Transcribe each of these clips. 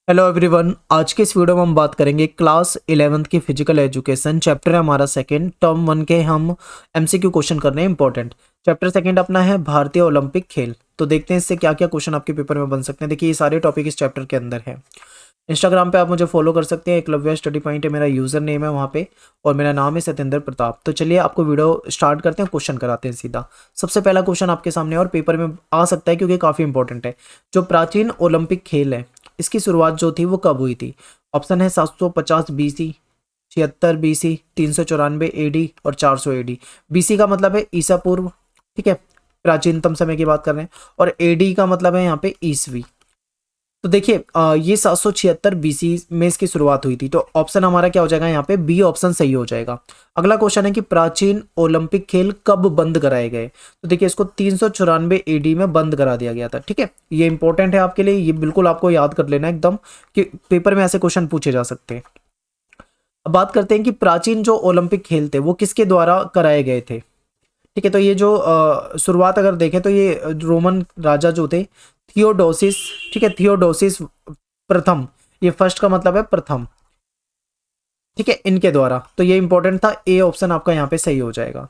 Hello everyone. आज के इस वीडियो में हम बात करेंगे क्लास 11th की फिजिकल एजुकेशन। चैप्टर है हमारा सेकंड, टर्म 1 के हम एमसीक्यू क्वेश्चन करने हैं इंपॉर्टेंट। चैप्टर सेकंड अपना है भारतीय ओलंपिक खेल। तो देखते हैं इससे क्या क्या क्वेश्चन आपके पेपर में बन सकते हैं। देखिए ये सारे टॉपिक इस चैप्टर के अंदर है। इंस्टाग्राम पे आप मुझे फॉलो कर सकते हैं, एकलव्य स्टडी पॉइंट है मेरा यूजर नेम है वहाँ पे, और मेरा नाम है सत्येंद्र प्रताप। तो चलिए आपको वीडियो स्टार्ट करते हैं, क्वेश्चन कराते हैं सीधा। सबसे पहला क्वेश्चन आपके सामने और पेपर में आ सकता है क्योंकि काफ़ी इंपॉर्टेंट है। जो प्राचीन ओलंपिक खेल है इसकी शुरुआत जो थी वो कब हुई थी? ऑप्शन है 750 बीसी, 76 बीसी, 394 एडी और 400 एडी। बीसी का मतलब है ईसा पूर्व, ठीक है, प्राचीनतम समय की बात कर रहे हैं, और एडी का मतलब है यहाँ पे ईसवी। तो देखिए ये 776 बीसी में इसकी शुरुआत हुई थी, तो ऑप्शन हमारा क्या हो जाएगा यहाँ पे? बी ऑप्शन सही हो जाएगा। अगला क्वेश्चन है कि प्राचीन ओलंपिक खेल कब बंद कराए गए? तो देखिए इसको 394 एडी में बंद करा दिया गया था, ठीक है। ये इंपॉर्टेंट है आपके लिए, ये बिल्कुल आपको याद कर लेना एकदम कि पेपर में ऐसे क्वेश्चन पूछे जा सकते हैं। अब बात करते हैं कि प्राचीन जो ओलंपिक खेल थे वो किसके द्वारा कराए गए थे, ठीक है। तो ये जो शुरुआत अगर देखें तो ये रोमन राजा जो थे थियोडोसिस, ठीक है, थियोडोसिस प्रथम, ये फर्स्ट का मतलब है प्रथम, ठीक है, इनके द्वारा। तो ये इंपॉर्टेंट था, ए ऑप्शन आपका यहाँ पे सही हो जाएगा।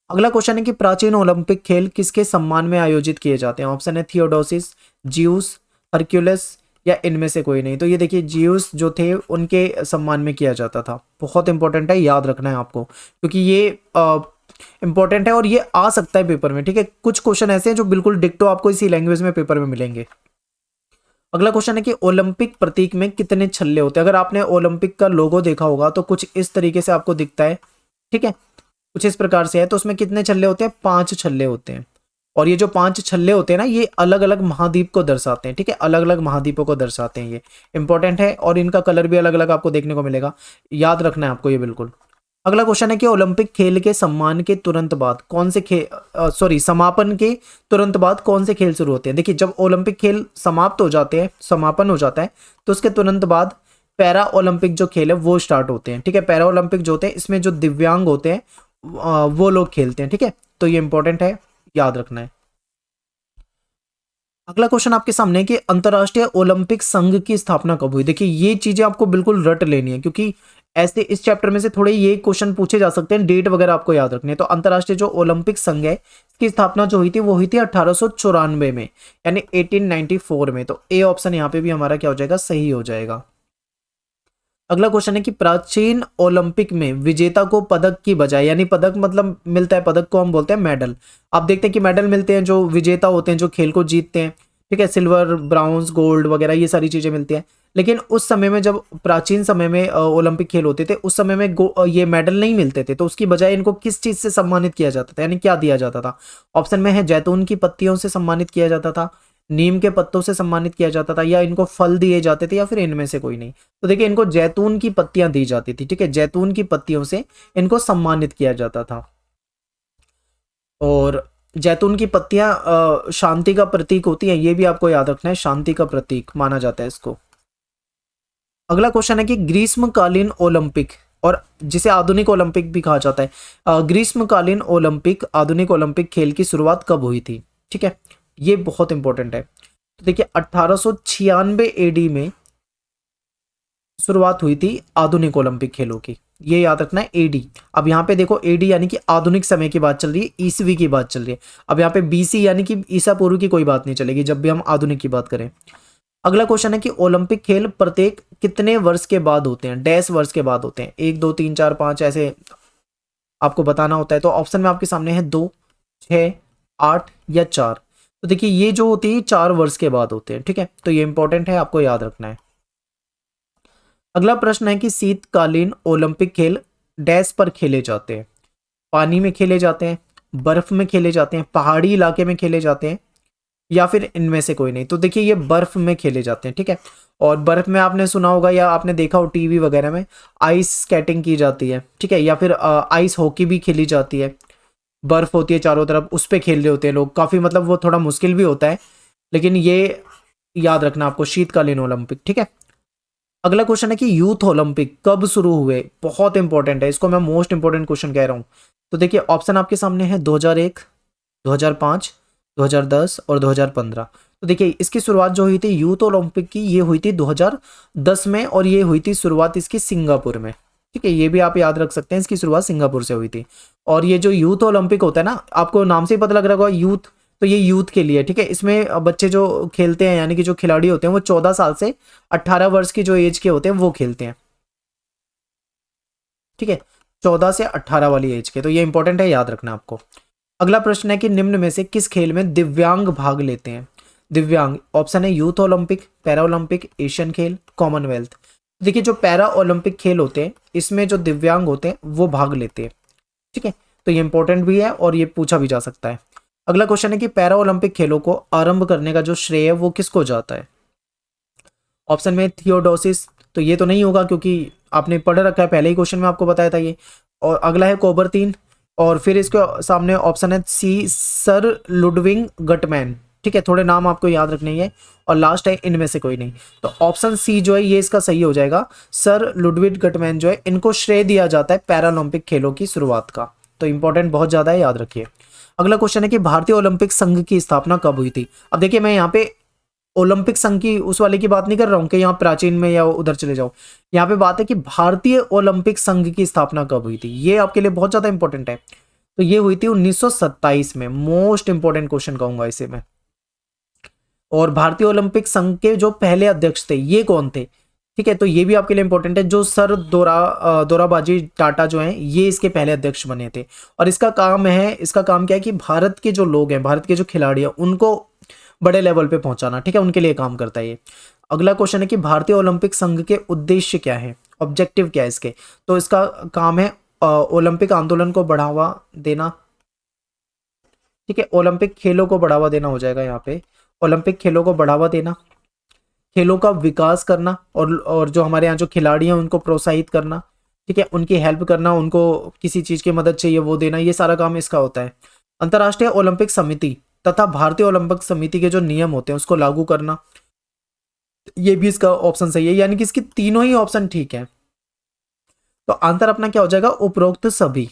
अगला क्वेश्चन है कि प्राचीन ओलंपिक खेल किसके सम्मान में आयोजित किए जाते हैं? ऑप्शन है थियोडोसिस, जियूस, हरक्यूलस या इनमें से कोई नहीं। तो ये देखिए जियूस जो थे उनके सम्मान में किया जाता था। बहुत इंपॉर्टेंट है, याद रखना है आपको, क्योंकि ये इंपॉर्टेंट है और ये आ सकता है पेपर में, ठीक है। कुछ क्वेश्चन ऐसे हैं जो बिल्कुल डिक्टो आपको इसी लैंग्वेज में पेपर में मिलेंगे। अगला क्वेश्चन है कि ओलंपिक प्रतीक में कितने छल्ले होते हैं? अगर आपने ओलंपिक का लोगो देखा होगा तो कुछ इस तरीके से आपको दिखता है, ठीक है, कुछ इस प्रकार से है। तो उसमें कितने छल्ले होते हैं? 5 छल्ले होते हैं। और ये जो 5 छल्ले होते हैं ना, ये अलग अलग महाद्वीप को दर्शाते हैं, ठीक है, अलग अलग महाद्वीपों को दर्शाते हैं। ये इंपॉर्टेंट है और इनका कलर भी अलग अलग आपको देखने को मिलेगा, याद रखना है आपको ये बिल्कुल। अगला क्वेश्चन है कि ओलंपिक खेल के सम्मान के तुरंत बाद कौन से समापन के तुरंत बाद कौन से खेल शुरू होते हैं? देखिए जब ओलंपिक खेल समाप्त हो जाते हैं, समापन हो जाता है, तो उसके तुरंत बाद पैरा ओलंपिक जो खेल है वो स्टार्ट होते हैं, ठीक है। पैरा ओलंपिक जो होते हैं इसमें जो दिव्यांग होते हैं वो लोग खेलते हैं, ठीक है। तो ये इंपॉर्टेंट है, याद रखना है। अगला क्वेश्चन आपके सामने है कि अंतर्राष्ट्रीय ओलंपिक संघ की स्थापना कब हुई? देखिए ये चीजें आपको बिल्कुल रट लेनी है, क्योंकि ऐसे इस चैप्टर में से थोड़े ये क्वेश्चन पूछे जा सकते हैं, डेट वगैरह आपको याद रखनी है। तो अंतर्राष्ट्रीय जो ओलंपिक संघ है इसकी स्थापना जो हुई थी वो हुई थी 1894 में, यानी 1894 में। तो ए ऑप्शन यहाँ पे भी हमारा क्या हो जाएगा? सही हो जाएगा। अगला क्वेश्चन है कि प्राचीन ओलंपिक में विजेता को पदक की बजाय, यानी पदक मतलब मिलता है, पदक को हम बोलते हैं मेडल। आप देखते हैं कि मेडल मिलते हैं जो विजेता होते हैं, जो खेल को जीतते हैं, ठीक है, सिल्वर, ब्राउन्स, गोल्ड वगैरह ये सारी चीजें मिलती हैं। लेकिन उस समय में जब प्राचीन समय में ओलंपिक खेल होते थे उस समय में ये मेडल नहीं मिलते थे, तो उसकी बजाय इनको किस चीज से सम्मानित किया जाता था, यानी क्या दिया जाता था? ऑप्शन में है जैतून की पत्तियों से सम्मानित किया जाता था, नीम के पत्तों से सम्मानित किया जाता था, या इनको फल दिए जाते थे, या फिर इनमें से कोई नहीं। तो देखिए इनको जैतून की पत्तियां दी जाती थी, ठीक है, जैतून की पत्तियों से इनको सम्मानित किया जाता था। और जैतून की पत्तियां शांति का प्रतीक होती हैं, ये भी आपको याद रखना है, शांति का प्रतीक माना जाता है इसको। अगला क्वेश्चन है कि ग्रीष्मकालीन ओलंपिक, और जिसे आधुनिक ओलंपिक भी कहा जाता है, ग्रीष्मकालीन ओलंपिक, आधुनिक ओलंपिक खेल की शुरुआत कब हुई थी? ठीक है, ये बहुत इंपॉर्टेंट है। तो देखिए 1896 एडी में शुरुआत हुई थी आधुनिक ओलंपिक खेलों की, ये याद रखना है, एडी। अब यहाँ पे देखो एडी यानी कि आधुनिक समय की बात चल रही है, ईसवी की बात चल रही है। अब यहाँ पे बीसी यानी कि ईसा पूर्व की कोई बात नहीं चलेगी जब भी हम आधुनिक की बात करें। अगला क्वेश्चन है कि ओलंपिक खेल प्रत्येक कितने वर्ष के बाद होते हैं? डैश वर्ष के बाद होते हैं, 1 2 3 4 5 ऐसे आपको बताना होता है। तो ऑप्शन में आपके सामने है 2, 6, 8 या 4। तो देखिए ये जो होती है 4 वर्ष के बाद होते हैं, ठीक है। तो ये इंपॉर्टेंट है, आपको याद रखना है। अगला प्रश्न है कि शीतकालीन ओलंपिक खेल डैश पर खेले जाते हैं? पानी में खेले जाते हैं, बर्फ में खेले जाते हैं, पहाड़ी इलाके में खेले जाते हैं, या फिर इनमें से कोई नहीं। तो देखिए ये बर्फ में खेले जाते हैं, ठीक है। और बर्फ में आपने सुना होगा या आपने देखा हो टीवी वगैरह में, आइस स्केटिंग की जाती है, ठीक है, या फिर आइस हॉकी भी खेली जाती है। बर्फ होती है चारों तरफ, उस पे खेल रहे होते हैं लोग, काफी मतलब वो थोड़ा मुश्किल भी होता है, लेकिन ये याद रखना आपको, शीतकालीन ओलंपिक, ठीक है। अगला क्वेश्चन है कि यूथ ओलंपिक कब शुरू हुए? बहुत इंपॉर्टेंट है, इसको मैं मोस्ट इंपॉर्टेंट क्वेश्चन कह रहा हूं। तो देखिए ऑप्शन आपके सामने है 2001, 2005, 2010 और 2015। तो देखिए इसकी शुरुआत जो हुई थी यूथ ओलंपिक की, ये हुई थी 2010 में, और ये हुई थी शुरुआत इसकी सिंगापुर में। ठीक है, ये भी आप याद रख सकते हैं, इसकी शुरुआत सिंगापुर से हुई थी। और ये जो यूथ ओलंपिक होता है ना, आपको नाम से ही पता लग रहा होगा यूथ, तो ये यूथ के लिए। ठीक है, इसमें बच्चे जो खेलते हैं, यानी कि जो खिलाड़ी होते हैं वो 14 साल से 18 वर्ष की जो एज के होते हैं वो खेलते हैं। ठीक है, 14 से 18 वाली एज के, तो ये इंपॉर्टेंट है, याद रखना आपको। अगला प्रश्न है कि निम्न में से किस खेल में दिव्यांग भाग लेते हैं? दिव्यांग, ऑप्शन है youth Olympic, para Olympic, Asian खेल, कॉमनवेल्थ। देखिए जो पैरा ओलंपिक खेल होते हैं इसमें जो दिव्यांग होते हैं वो भाग लेते हैं। ठीक है, तो ये इंपॉर्टेंट भी है और ये पूछा भी जा सकता है। अगला क्वेश्चन है कि पैरा ओलंपिक खेलों को आरंभ करने का जो श्रेय है वो किसको जाता है? ऑप्शन में थियोडोसिस, तो ये तो नहीं होगा क्योंकि आपने पढ़ रखा है, पहले ही क्वेश्चन में आपको बताया था ये। और अगला है कोबर्तीन, और फिर इसके सामने ऑप्शन है सी सर लुडविंग गटमैन। ठीक है, थोड़े नाम आपको याद रखने हैं। और लास्ट है इनमें से कोई नहीं, तो ऑप्शन सी जो है ये इसका सही हो जाएगा। सर लुडविग गटमैन जो है, इनको श्रेय दिया जाता है पैरालंपिक खेलों की शुरुआत का। तो इंपॉर्टेंट बहुत ज्यादा है, याद रखिए। अगला क्वेश्चन है कि भारतीय ओलंपिक संघ की स्थापना कब हुई थी? अब देखिए मैं यहाँ पे ओलंपिक संघ की उस वाले की बात नहीं कर रहा हूँ कि यहाँ प्राचीन में या उधर चले जाओ। यहाँ पे बात है कि भारतीय ओलंपिक संघ की स्थापना कब हुई थी, ये आपके लिए बहुत ज्यादा इंपॉर्टेंट है। तो ये हुई थी 1927 में। मोस्ट इंपॉर्टेंट क्वेश्चन कहूंगा इसे मैं। और भारतीय ओलंपिक संघ के जो पहले अध्यक्ष थे ये कौन थे? ठीक है, तो ये भी आपके लिए इंपॉर्टेंट है। जो सर दोराबाजी टाटा जो हैं ये इसके पहले अध्यक्ष बने थे। और इसका काम क्या है कि भारत के जो लोग हैं, भारत के जो खिलाड़ी हैं, उनको बड़े लेवल पे पहुंचाना। ठीक है, उनके लिए काम करता है ये। अगला क्वेश्चन है कि भारतीय ओलंपिक संघ के उद्देश्य क्या है, ऑब्जेक्टिव क्या है इसके? तो इसका काम है ओलंपिक आंदोलन को बढ़ावा देना। ठीक है, ओलंपिक खेलों को बढ़ावा देना हो जाएगा यहाँ पे। ओलंपिक खेलों को बढ़ावा देना, खेलों का विकास करना, और जो हमारे यहाँ जो खिलाड़ी हैं उनको प्रोत्साहित करना। ठीक है, उनकी हेल्प करना, उनको किसी चीज की मदद चाहिए वो देना, ये सारा काम इसका होता है। अंतर्राष्ट्रीय ओलंपिक समिति तथा भारतीय ओलंपिक समिति के जो नियम होते हैं उसको लागू करना, ये भी इसका ऑप्शन सही है। यानी कि इसकी तीनों ही ऑप्शन ठीक है। तो आंसर अपना क्या हो जाएगा? उपरोक्त सभी,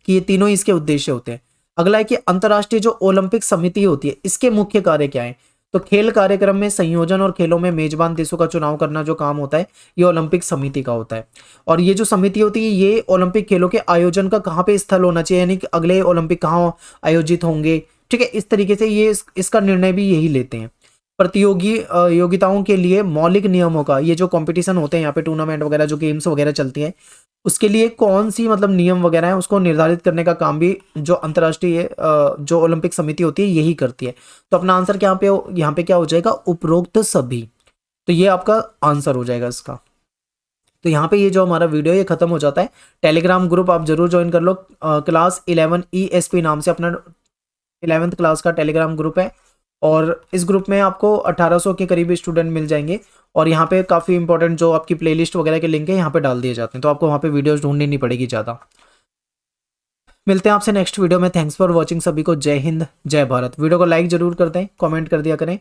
कि ये तीनों ही इसके उद्देश्य होते हैं। अगला है कि अंतर्राष्ट्रीय जो ओलंपिक समिति होती है इसके मुख्य कार्य क्या है? तो खेल कार्यक्रम में संयोजन और खेलों में मेजबान देशों का चुनाव करना जो काम होता है ये ओलंपिक समिति का होता है। और ये जो समिति होती है ये ओलंपिक खेलों के आयोजन का कहाँ पे स्थल होना चाहिए, यानी कि अगले ओलंपिक कहाँ आयोजित होंगे। ठीक है, इस तरीके से ये इसका निर्णय भी यही लेते हैं। प्रतियोगी योग्यताओं के लिए मौलिक नियमों का, ये जो कंपटीशन होते हैं यहाँ पे टूर्नामेंट वगैरह जो गेम्स वगैरह चलती हैं उसके लिए कौन सी मतलब नियम वगैरह है उसको निर्धारित करने का काम भी जो अंतर्राष्ट्रीय जो ओलंपिक समिति होती है यही करती है। तो अपना आंसर क्या पे यहाँ पे क्या हो जाएगा? उपरोक्त सभी। तो ये आपका आंसर हो जाएगा इसका। तो यहाँ पे ये जो हमारा वीडियो ये खत्म हो जाता है। टेलीग्राम ग्रुप आप जरूर ज्वाइन कर लो। क्लास 11 ESP नाम से अपना 11th क्लास का टेलीग्राम ग्रुप है। और इस ग्रुप में आपको 1800 के करीब स्टूडेंट मिल जाएंगे। और यहाँ पे काफ़ी इंपॉर्टेंट जो आपकी प्लेलिस्ट वगैरह के लिंक है यहाँ पे डाल दिए जाते हैं, तो आपको वहाँ पे वीडियोस ढूंढनी नहीं पड़ेगी ज़्यादा। मिलते हैं आपसे नेक्स्ट वीडियो में। थैंक्स फॉर वॉचिंग सभी को। जय हिंद, जय भारत। वीडियो को लाइक जरूर कर दें, कमेंट कर दिया करें।